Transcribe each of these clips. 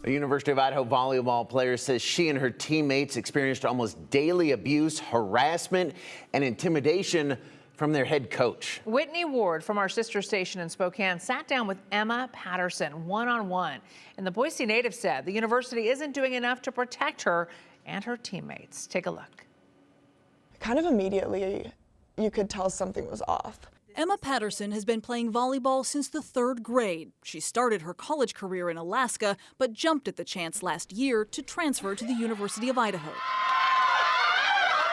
A University of Idaho volleyball player says she and her teammates experienced almost daily abuse, harassment, and intimidation from their head coach. Whitney Ward from our sister station in Spokane sat down with Emma Patterson one-on-one. And the Boise native said the university isn't doing enough to protect her and her teammates. Take a look. Kind of immediately, you could tell something was off. Emma Patterson has been playing volleyball since the 3rd grade. She started her college career in Alaska, but jumped at the chance last year to transfer to the University of Idaho.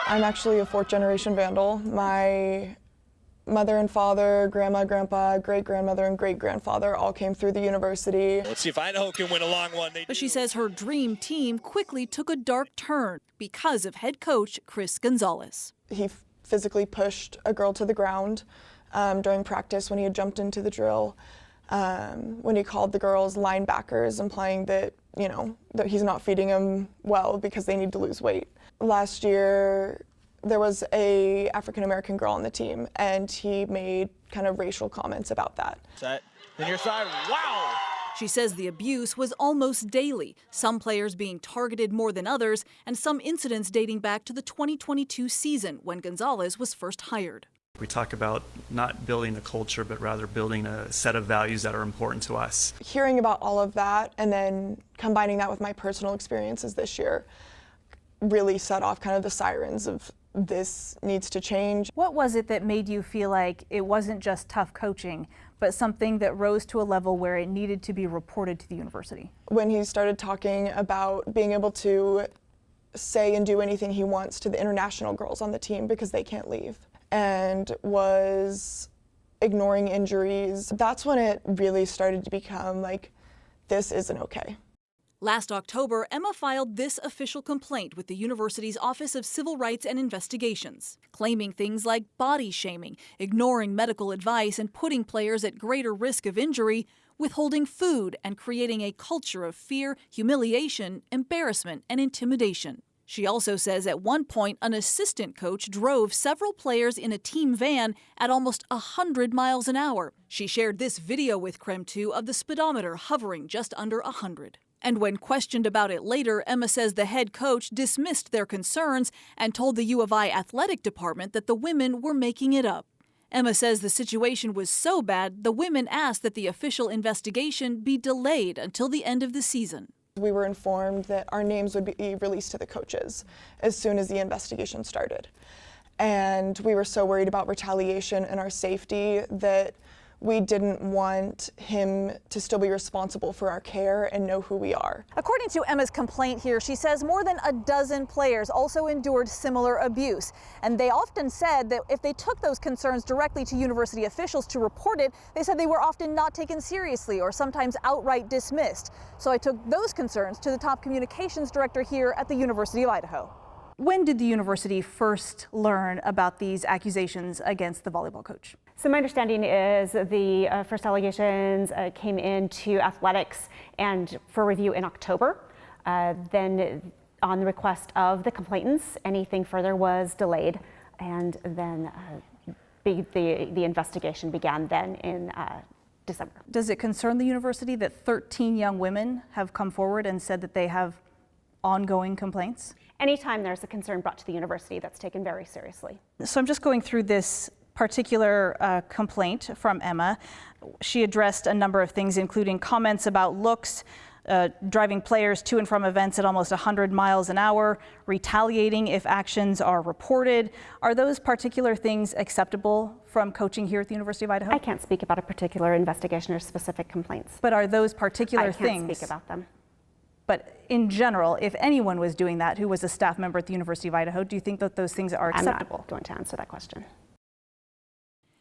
I'm actually a 4th-generation Vandal. My mother and father, grandma, grandpa, great-grandmother, and great-grandfather all came through the university. Let's see if Idaho can win a long one. But she says her dream team quickly took a dark turn because of head coach Chris Gonzalez. He physically pushed a girl to the ground during practice when he had jumped into the drill, when he called the girls linebackers, implying that, that he's not feeding them well because they need to lose weight. Last year, there was a African-American girl on the team, and he made kind of racial comments about that. Set. Then your side. Wow! She says the abuse was almost daily, some players being targeted more than others, and some incidents dating back to the 2022 season when Gonzalez was first hired. We talk about not building a culture, but rather building a set of values that are important to us. Hearing about all of that and then combining that with my personal experiences this year really set off kind of the sirens of this needs to change. What was it that made you feel like it wasn't just tough coaching, but something that rose to a level where it needed to be reported to the university? When he started talking about being able to say and do anything he wants to the international girls on the team because they can't leave, and was ignoring injuries, that's when it really started to become like, this isn't okay. Last October, Emma filed this official complaint with the university's Office of Civil Rights and Investigations, claiming things like body shaming, ignoring medical advice, and putting players at greater risk of injury, withholding food, and creating a culture of fear, humiliation, embarrassment, and intimidation. She also says at one point an assistant coach drove several players in a team van at almost 100 miles an hour. She shared this video with Creme 2 of the speedometer hovering just under 100. And when questioned about it later, Emma says the head coach dismissed their concerns and told the U of I athletic department that the women were making it up. Emma says the situation was so bad, the women asked that the official investigation be delayed until the end of the season. We were informed that our names would be released to the coaches as soon as the investigation started. And we were so worried about retaliation and our safety that we didn't want him to still be responsible for our care and know who we are. According to Emma's complaint here, she says more than a dozen players also endured similar abuse. And they often said that if they took those concerns directly to university officials to report it, they said they were often not taken seriously or sometimes outright dismissed. So I took those concerns to the top communications director here at the University of Idaho. When did the university first learn about these accusations against the volleyball coach? So my understanding is the first allegations came into athletics and for review in October. Then on the request of the complainants, anything further was delayed, and then the investigation began then in December. Does it concern the university that 13 young women have come forward and said that they have ongoing complaints? Anytime there's a concern brought to the university, that's taken very seriously. So I'm just going through this particular complaint from Emma. She addressed a number of things, including comments about looks, driving players to and from events at almost 100 miles an hour, retaliating if actions are reported. Are those particular things acceptable from coaching here at the University of Idaho? I can't speak about a particular investigation or specific complaints. But are those particular things? I can't speak about them. But in general, if anyone was doing that who was a staff member at the University of Idaho, do you think that those things are acceptable? I'm not going to answer that question.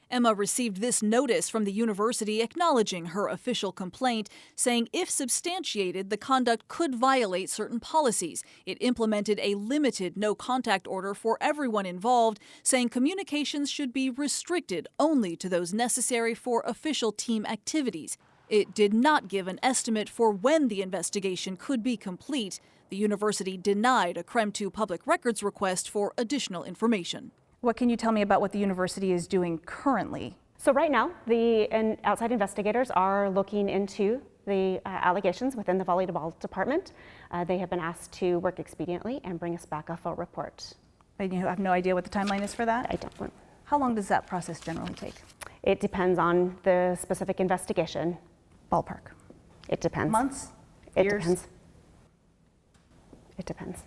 Emma received this notice from the university acknowledging her official complaint, saying if substantiated, the conduct could violate certain policies. It implemented a limited no-contact order for everyone involved, saying communications should be restricted only to those necessary for official team activities. It did not give an estimate for when the investigation could be complete. The university denied a Creme 2 public records request for additional information. What can you tell me about what the university is doing currently? So right now, the outside investigators are looking into the allegations within the volleyball department. They have been asked to work expediently and bring us back a full report. And you have no idea what the timeline is for that? I don't. How long does that process generally take? It depends on the specific investigation. Ballpark. It depends. Months? It Years? depends. It depends.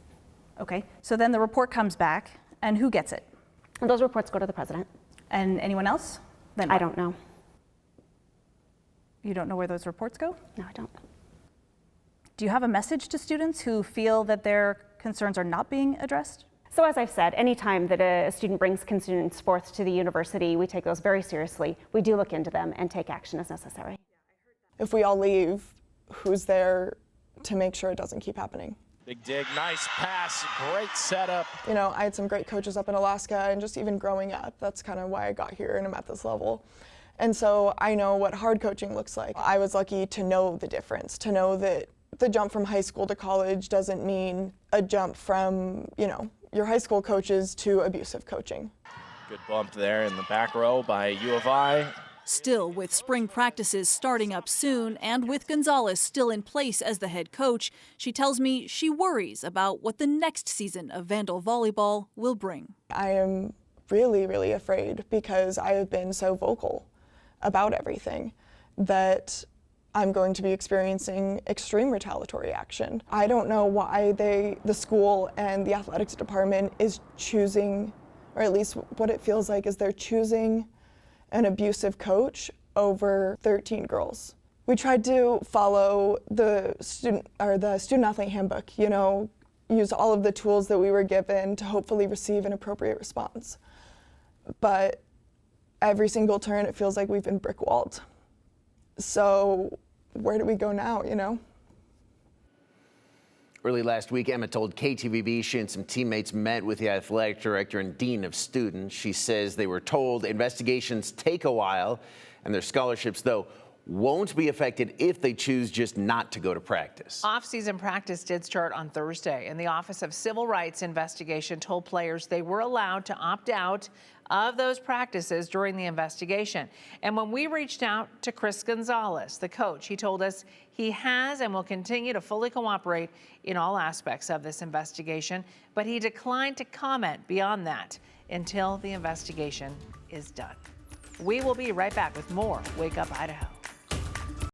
Okay, so then the report comes back, and who gets it? And those reports go to the president. And anyone else? Then I what? don't know. You don't know where those reports go? No, I don't. Do you have a message to students who feel that their concerns are not being addressed? So as I've said, anytime that a student brings concerns forth to the university, we take those very seriously. We do look into them and take action as necessary. If we all leave, who's there to make sure it doesn't keep happening? Big dig, nice pass, great setup. You know, I had some great coaches up in Alaska, and just even growing up, that's kind of why I got here and I'm at this level. And so I know what hard coaching looks like. I was lucky to know the difference, to know that the jump from high school to college doesn't mean a jump from, you know, your high school coaches to abusive coaching. Good bump there in the back row by U of I. Still, with spring practices starting up soon and with Gonzalez still in place as the head coach, she tells me she worries about what the next season of Vandal volleyball will bring. I am really, really afraid, because I have been so vocal about everything, that I'm going to be experiencing extreme retaliatory action. I don't know why the school and the athletics department is choosing, or at least what it feels like is they're choosing an abusive coach over 13 girls. We tried to follow the student athlete handbook, you know, use all of the tools that we were given to hopefully receive an appropriate response. But every single turn, it feels like we've been brick-walled. So where do we go now, you know? Early last week, Emma told KTVB she and some teammates met with the athletic director and dean of students. She says they were told investigations take a while, and their scholarships, though, won't be affected if they choose just not to go to practice. Off-season practice did start on Thursday, and the Office of Civil Rights investigation told players they were allowed to opt out of those practices during the investigation. And when we reached out to Chris Gonzalez, the coach, he told us he has and will continue to fully cooperate in all aspects of this investigation, but he declined to comment beyond that until the investigation is done. We will be right back with more Wake Up Idaho.